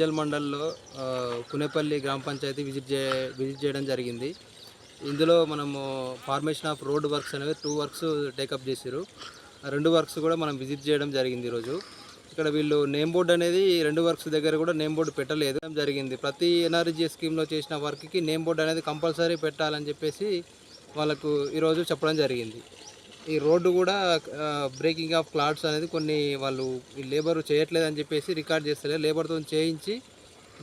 ఇంజల్ మండల్లో కునేపల్లి గ్రామ పంచాయతీ విజిట్ చేయడం జరిగింది. ఇందులో మనము ఫార్మేషన్ ఆఫ్ రోడ్ వర్క్స్ అనేవి 2 వర్క్స్ టేకప్ చేసారు. 2 వర్క్స్ కూడా మనం విజిట్ చేయడం జరిగింది ఈరోజు. ఇక్కడ వీళ్ళు నేమ్ బోర్డు అనేది 2 వర్క్స్ దగ్గర కూడా నేమ్ బోర్డు పెట్టలేదు జరిగింది. ప్రతి ఎన్ఆర్జీ స్కీమ్లో చేసిన వర్క్కి నేమ్ బోర్డు అనేది కంపల్సరీ పెట్టాలని చెప్పేసి వాళ్ళకు ఈరోజు చెప్పడం జరిగింది. ఈ రోడ్డు కూడా బ్రేకింగ్ ఆఫ్ క్లాడ్స్ అనేది కొన్ని వాళ్ళు లేబర్ చేయట్లేదని చెప్పేసి రికార్డ్ చేస్తలేదు. లేబర్తో చేయించి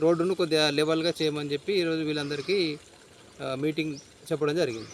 రోడ్డును కొద్దిగా లెవెల్గా చేయమని చెప్పి ఈరోజు వీళ్ళందరికీ మీటింగ్ చెప్పడం జరిగింది.